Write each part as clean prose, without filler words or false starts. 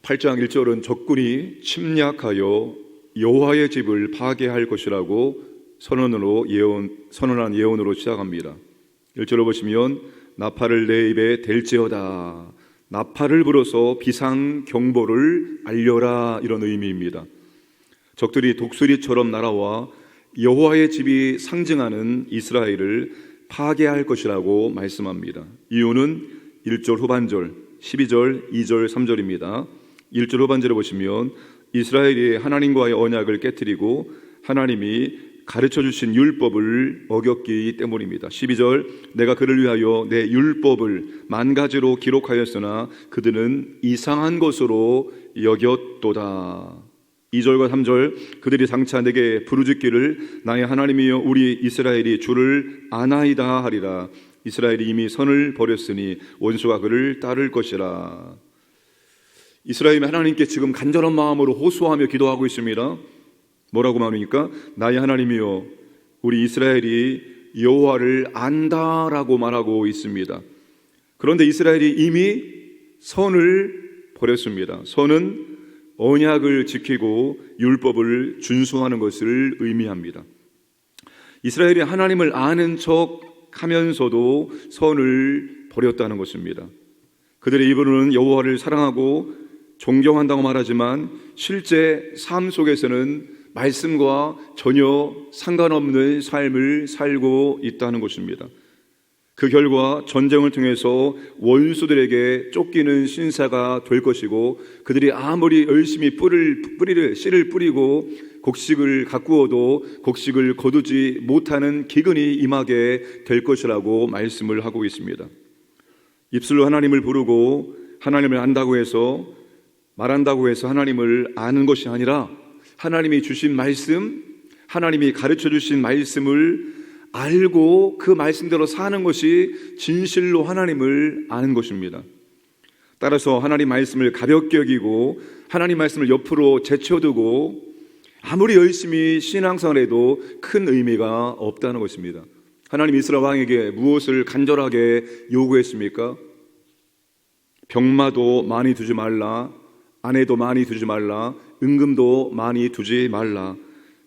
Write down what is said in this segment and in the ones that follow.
8장 1절은 적군이 침략하여 여호와의 집을 파괴할 것이라고 선언한 예언으로 시작합니다. 1절을 보시면 나팔을 내 입에 댈지어다. 나팔을 불어서 비상경보를 알려라, 이런 의미입니다. 적들이 독수리처럼 날아와 여호와의 집이 상징하는 이스라엘을 파괴할 것이라고 말씀합니다. 이유는 1절 후반절, 12절, 2절, 3절입니다. 1절 후반절을 보시면 이스라엘이 하나님과의 언약을 깨뜨리고 하나님이 가르쳐 주신 율법을 어겼기 때문입니다. 12절, 내가 그를 위하여 내 율법을 만 가지로 기록하였으나 그들은 이상한 것으로 여겼도다. 2절과 3절, 그들이 장차 내게 부르짖기를 나의 하나님이여 우리 이스라엘이 주를 아나이다 하리라. 이스라엘이 이미 선을 버렸으니 원수가 그를 따를 것이라. 이스라엘이 하나님께 지금 간절한 마음으로 호소하며 기도하고 있습니다. 뭐라고 말합니까? 나의 하나님이여 우리 이스라엘이 여호와를 안다라고 말하고 있습니다. 그런데 이스라엘이 이미 선을 버렸습니다. 선은 언약을 지키고 율법을 준수하는 것을 의미합니다. 이스라엘이 하나님을 아는 척 하면서도 선을 버렸다는 것입니다. 그들의 입으로는 여호와를 사랑하고 존경한다고 말하지만 실제 삶 속에서는 말씀과 전혀 상관없는 삶을 살고 있다는 것입니다. 그 결과 전쟁을 통해서 원수들에게 쫓기는 신사가 될 것이고 그들이 아무리 열심히 씨를 뿌리고 곡식을 가꾸어도 곡식을 거두지 못하는 기근이 임하게 될 것이라고 말씀을 하고 있습니다. 입술로 하나님을 부르고 하나님을 안다고 해서 말한다고 해서 하나님을 아는 것이 아니라 하나님이 주신 말씀, 하나님이 가르쳐 주신 말씀을 알고 그 말씀대로 사는 것이 진실로 하나님을 아는 것입니다. 따라서 하나님 말씀을 가볍게 여기고 하나님 말씀을 옆으로 제쳐두고 아무리 열심히 신앙생활해도 큰 의미가 없다는 것입니다. 하나님 이스라엘 왕에게 무엇을 간절하게 요구했습니까? 병마도 많이 두지 말라, 아내도 많이 두지 말라, 은금도 많이 두지 말라.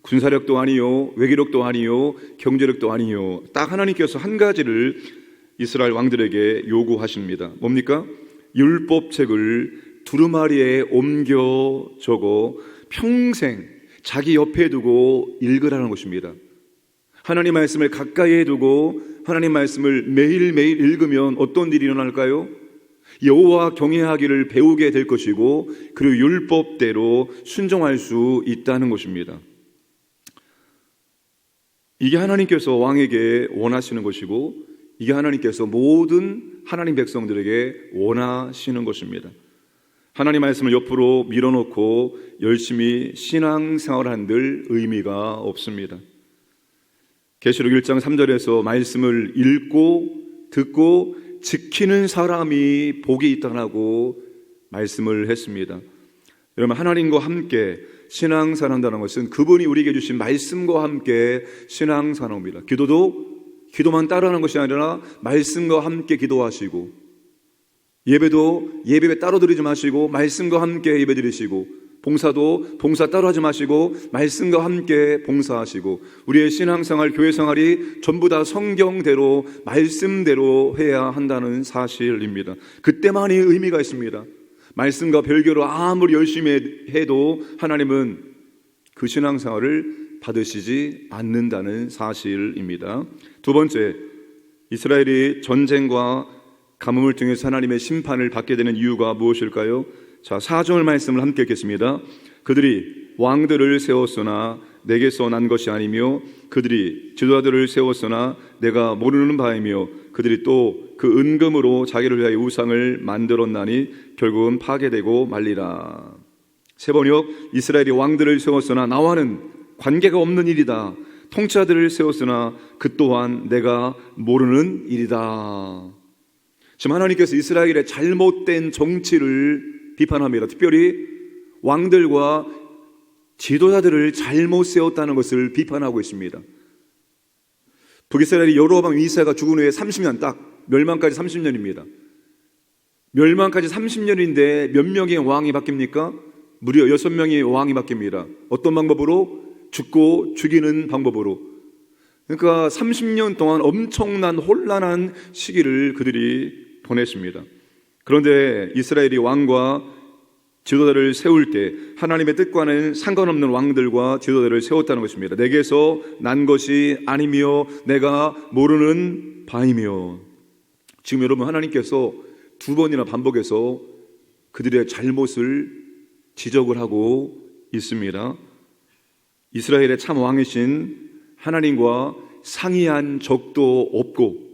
군사력도 아니요, 외교력도 아니요, 경제력도 아니요. 딱 하나님께서 한 가지를 이스라엘 왕들에게 요구하십니다. 뭡니까? 율법책을 두루마리에 옮겨 적어 평생 자기 옆에 두고 읽으라는 것입니다. 하나님 말씀을 가까이에 두고 하나님 말씀을 매일매일 읽으면 어떤 일이 일어날까요? 여호와 경외하기를 배우게 될 것이고 그리고 율법대로 순종할 수 있다는 것입니다. 이게 하나님께서 왕에게 원하시는 것이고 이게 하나님께서 모든 하나님 백성들에게 원하시는 것입니다. 하나님 말씀을 옆으로 밀어놓고 열심히 신앙생활한들 의미가 없습니다. 계시록 1장 3절에서 말씀을 읽고 듣고 지키는 사람이 복이 있다고 말씀을 했습니다. 여러분, 하나님과 함께 신앙생활한다는 것은 그분이 우리에게 주신 말씀과 함께 신앙생활입니다. 기도만 따라하는 것이 아니라 말씀과 함께 기도하시고 예배도 예배 따로 드리지 마시고 말씀과 함께 예배 드리시고 봉사도 봉사 따로 하지 마시고 말씀과 함께 봉사하시고 우리의 신앙생활, 교회생활이 전부 다 성경대로 말씀대로 해야 한다는 사실입니다. 그때만이 의미가 있습니다. 말씀과 별개로 아무리 열심히 해도 하나님은 그 신앙생활을 받으시지 않는다는 사실입니다. 두 번째, 이스라엘이 전쟁과 가뭄을 통해서 하나님의 심판을 받게 되는 이유가 무엇일까요? 자, 4절 말씀을 함께 읽겠습니다. 그들이 왕들을 세웠으나 내게서 난 것이 아니며 그들이 지도자들을 세웠으나 내가 모르는 바이며 그들이 또 그 은금으로 자기를 위하여 우상을 만들었나니 결국은 파괴되고 말리라. 세 번역, 이스라엘이 왕들을 세웠으나 나와는 관계가 없는 일이다. 통치자들을 세웠으나 그 또한 내가 모르는 일이다. 지금 하나님께서 이스라엘의 잘못된 정치를 비판합니다. 특별히 왕들과 지도자들을 잘못 세웠다는 것을 비판하고 있습니다. 북이스라엘이 여로보암 2세가 죽은 후에 30년, 딱 멸망까지 30년입니다. 멸망까지 30년인데 몇 명의 왕이 바뀝니까? 무려 6명의 왕이 바뀝니다. 어떤 방법으로? 죽고 죽이는 방법으로. 그러니까 30년 동안 엄청난 혼란한 시기를 그들이 보냈습니다. 그런데 이스라엘이 왕과 지도자를 세울 때 하나님의 뜻과는 상관없는 왕들과 지도자를 세웠다는 것입니다. 내게서 난 것이 아니며 내가 모르는 바이며. 지금 여러분, 하나님께서 2번이나 반복해서 그들의 잘못을 지적을 하고 있습니다. 이스라엘의 참 왕이신 하나님과 상의한 적도 없고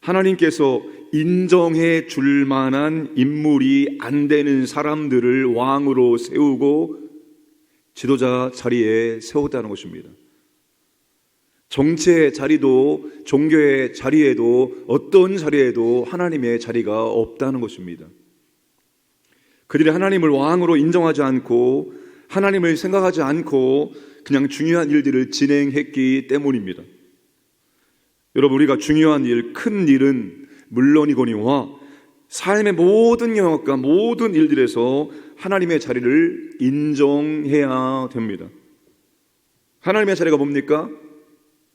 하나님께서 인정해 줄 만한 인물이 안 되는 사람들을 왕으로 세우고 지도자 자리에 세웠다는 것입니다. 정치의 자리도 종교의 자리에도 어떤 자리에도 하나님의 자리가 없다는 것입니다. 그들이 하나님을 왕으로 인정하지 않고 하나님을 생각하지 않고 그냥 중요한 일들을 진행했기 때문입니다. 여러분, 우리가 중요한 일, 큰 일은 물론이거니와 삶의 모든 영역과 모든 일들에서 하나님의 자리를 인정해야 됩니다. 하나님의 자리가 뭡니까?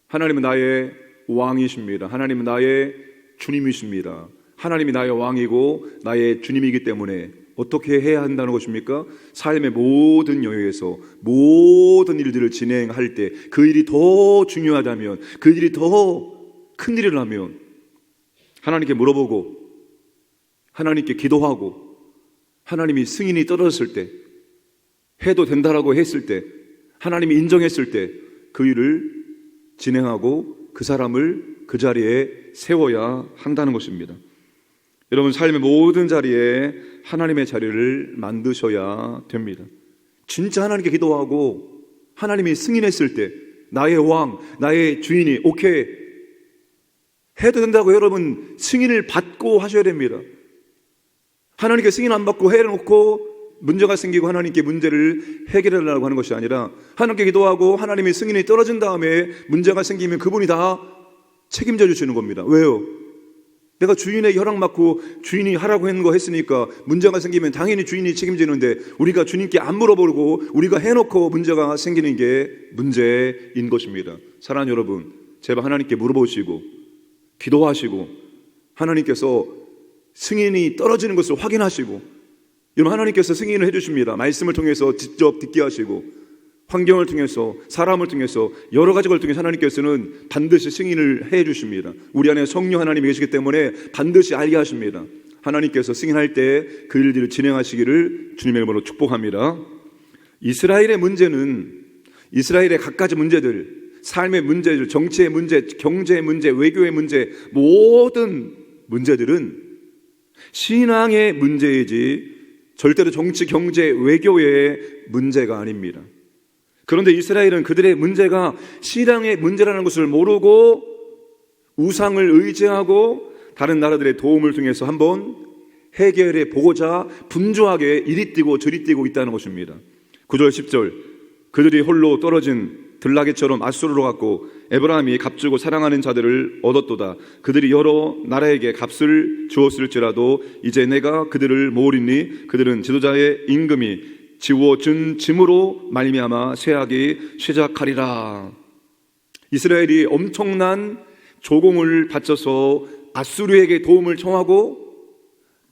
하나님은 나의 왕이십니다. 하나님은 나의 주님이십니다. 하나님이 나의 왕이고 나의 주님이기 때문에 어떻게 해야 한다는 것입니까? 삶의 모든 영역에서 모든 일들을 진행할 때 그 일이 더 중요하다면, 그 일이 더 큰 일을 하면 하나님께 물어보고 하나님께 기도하고 하나님이 승인이 떨어졌을 때, 해도 된다라고 했을 때, 하나님이 인정했을 때 그 일을 진행하고 그 사람을 그 자리에 세워야 한다는 것입니다. 여러분, 삶의 모든 자리에 하나님의 자리를 만드셔야 됩니다. 진짜 하나님께 기도하고 하나님이 승인했을 때 나의 왕, 나의 주인이 오케이 해도 된다고 여러분 승인을 받고 하셔야 됩니다. 하나님께 승인 안 받고 해놓고 문제가 생기고 하나님께 문제를 해결하려고 하는 것이 아니라 하나님께 기도하고 하나님의 승인이 떨어진 다음에 문제가 생기면 그분이 다 책임져 주시는 겁니다. 왜요? 내가 주인의 허락 받고 주인이 하라고 한 거 했으니까 문제가 생기면 당연히 주인이 책임지는데 우리가 주님께 안 물어보고 우리가 해놓고 문제가 생기는 게 문제인 것입니다. 사랑하는 여러분, 제발 하나님께 물어보시고 기도하시고 하나님께서 승인이 떨어지는 것을 확인하시고, 여러분, 하나님께서 승인을 해주십니다. 말씀을 통해서 직접 듣게 하시고 환경을 통해서 사람을 통해서 여러 가지 걸 통해서 하나님께서는 반드시 승인을 해주십니다. 우리 안에 성령 하나님이 계시기 때문에 반드시 알게 하십니다. 하나님께서 승인할 때 그 일들을 진행하시기를 주님의 이름으로 축복합니다. 이스라엘의 문제는 이스라엘의 갖가지 문제들, 삶의 문제들, 정치의 문제, 경제의 문제, 외교의 문제, 모든 문제들은 신앙의 문제이지 절대로 정치, 경제, 외교의 문제가 아닙니다. 그런데 이스라엘은 그들의 문제가 신앙의 문제라는 것을 모르고 우상을 의지하고 다른 나라들의 도움을 통해서 한번 해결해 보고자 분주하게 이리 뛰고 저리 뛰고 있다는 것입니다. 9절 10절 그들이 홀로 떨어진 들나귀처럼 앗수르로 갔고 에브라임이 값주고 사랑하는 자들을 얻었도다. 그들이 여러 나라에게 값을 주었을지라도 이제 내가 그들을 모으리니 그들은 지도자의 임금이 지워준 짐으로 말미암아 쇠하기 시작하리라. 이스라엘이 엄청난 조공을 바쳐서 앗수르에게 도움을 청하고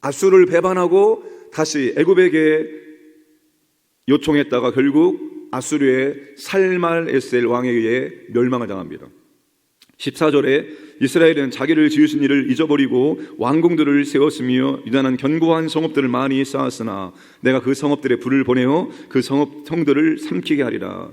앗수르를 배반하고 다시 애굽에게 요청했다가 결국 앗수르의 살말에셀 왕에 의해 멸망을 당합니다. 14절에 이스라엘은 자기를 지으신 이를 잊어버리고 왕궁들을 세웠으며 유난한 견고한 성읍들을 많이 쌓았으나 내가 그 성읍들에 불을 보내어 그 성들을 삼키게 하리라.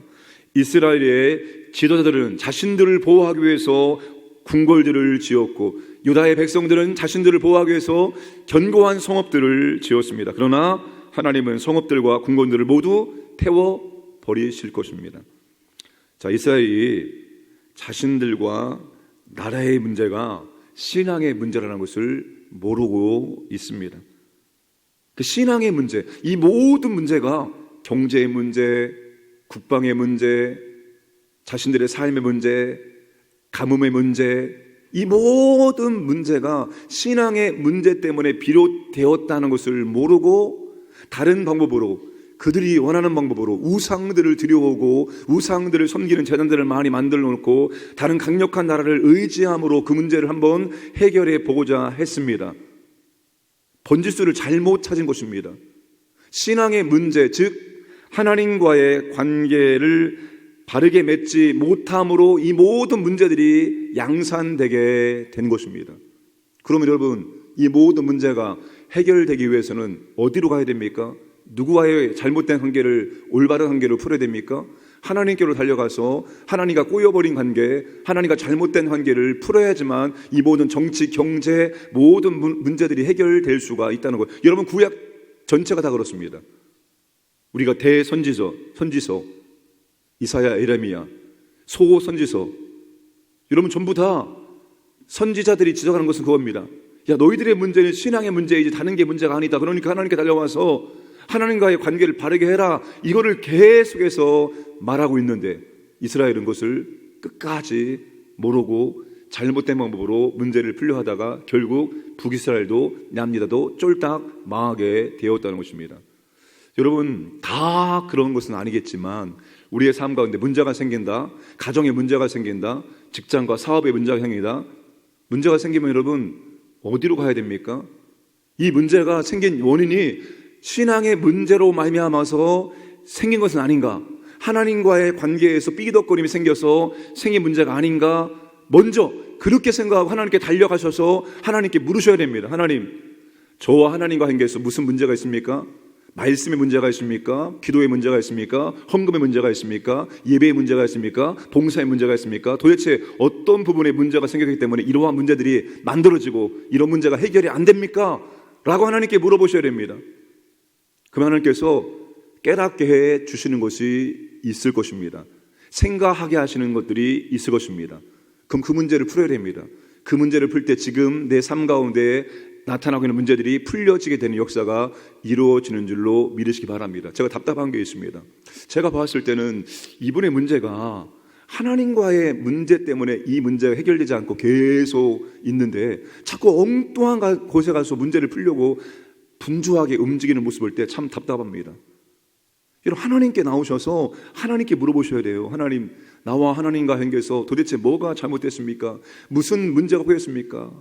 이스라엘의 지도자들은 자신들을 보호하기 위해서 궁궐들을 지었고 유다의 백성들은 자신들을 보호하기 위해서 견고한 성읍들을 지었습니다. 그러나 하나님은 성읍들과 궁궐들을 모두 태워버리실 것입니다. 자, 이스라엘이 자신들과 나라의 문제가 신앙의 문제라는 것을 모르고 있습니다. 그 신앙의 문제, 이 모든 문제가 경제의 문제, 국방의 문제, 자신들의 삶의 문제, 가뭄의 문제, 이 모든 문제가 신앙의 문제 때문에 비롯되었다는 것을 모르고 다른 방법으로, 그들이 원하는 방법으로 우상들을 들여오고 우상들을 섬기는 제단들을 많이 만들어 놓고 다른 강력한 나라를 의지함으로 그 문제를 한번 해결해 보고자 했습니다. 번지수를 잘못 찾은 것입니다. 신앙의 문제, 즉 하나님과의 관계를 바르게 맺지 못함으로 이 모든 문제들이 양산되게 된 것입니다. 그러면 여러분, 이 모든 문제가 해결되기 위해서는 어디로 가야 됩니까? 누구와의 잘못된 관계를, 올바른 관계를 풀어야 됩니까? 하나님께로 달려가서 하나님과 꼬여버린 관계, 하나님과 잘못된 관계를 풀어야지만 이 모든 정치, 경제, 모든 문제들이 해결될 수가 있다는 거예요. 여러분, 구약 전체가 다 그렇습니다. 우리가 대선지서, 이사야, 예레미야, 소선지서, 여러분 전부 다 선지자들이 지적하는 것은 그겁니다. 야, 너희들의 문제는 신앙의 문제이지 다른 게 문제가 아니다. 그러니까 하나님께 달려와서 하나님과의 관계를 바르게 해라, 이거를 계속해서 말하고 있는데 이스라엘은 그것을 끝까지 모르고 잘못된 방법으로 문제를 풀려하다가 결국 북이스라엘도 남유다도 쫄딱 망하게 되었다는 것입니다. 여러분, 다 그런 것은 아니겠지만 우리의 삶 가운데 문제가 생긴다, 가정에 문제가 생긴다, 직장과 사업에 문제가 생긴다. 문제가 생기면 여러분 어디로 가야 됩니까? 이 문제가 생긴 원인이 신앙의 문제로 말미암아서 생긴 것은 아닌가? 하나님과의 관계에서 삐기덕거림이 생겨서 생긴 문제가 아닌가? 먼저 그렇게 생각하고 하나님께 달려가셔서 하나님께 물으셔야 됩니다. 하나님, 저와 하나님과 관계에서 무슨 문제가 있습니까? 말씀의 문제가 있습니까? 기도의 문제가 있습니까? 헌금의 문제가 있습니까? 예배의 문제가 있습니까? 봉사의 문제가 있습니까? 도대체 어떤 부분에 문제가 생겼기 때문에 이러한 문제들이 만들어지고 이런 문제가 해결이 안 됩니까? 라고 하나님께 물어보셔야 됩니다. 그러면 하나님께서 깨닫게 해 주시는 것이 있을 것입니다. 생각하게 하시는 것들이 있을 것입니다. 그럼 그 문제를 풀어야 됩니다. 그 문제를 풀 때 지금 내 삶 가운데 나타나고 있는 문제들이 풀려지게 되는 역사가 이루어지는 줄로 믿으시기 바랍니다. 제가 답답한 게 있습니다. 제가 봤을 때는 이분의 문제가 하나님과의 문제 때문에 이 문제가 해결되지 않고 계속 있는데 자꾸 엉뚱한 곳에 가서 문제를 풀려고 분주하게 움직이는 모습을 볼 때 참 답답합니다. 여러분, 하나님께 나오셔서 하나님께 물어보셔야 돼요. 하나님, 나와 하나님과 관계에서 도대체 뭐가 잘못됐습니까? 무슨 문제가 보였습니까?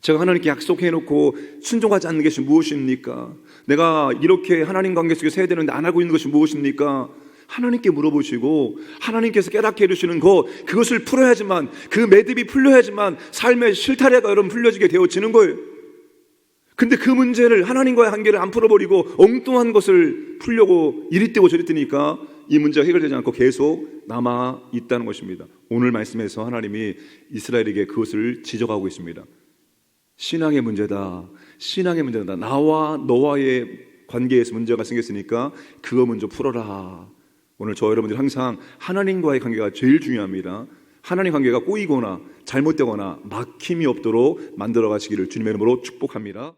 제가 하나님께 약속해놓고 순종하지 않는 것이 무엇입니까? 내가 이렇게 하나님 관계 속에서 해야 되는데 안 하고 있는 것이 무엇입니까? 하나님께 물어보시고 하나님께서 깨닫게 해주시는 그것을 풀어야지만, 그 매듭이 풀려야지만 삶의 실타래가 여러분 풀려지게 되어지는 거예요. 근데 그 문제를, 하나님과의 관계를 안 풀어버리고 엉뚱한 것을 풀려고 이리 뛰고 저리 뛰니까 이 문제가 해결되지 않고 계속 남아 있다는 것입니다. 오늘 말씀에서 하나님이 이스라엘에게 그것을 지적하고 있습니다. 신앙의 문제다. 신앙의 문제다. 나와 너와의 관계에서 문제가 생겼으니까 그거 먼저 풀어라. 오늘 저 여러분들 항상 하나님과의 관계가 제일 중요합니다. 하나님 관계가 꼬이거나 잘못되거나 막힘이 없도록 만들어 가시기를 주님의 이름으로 축복합니다.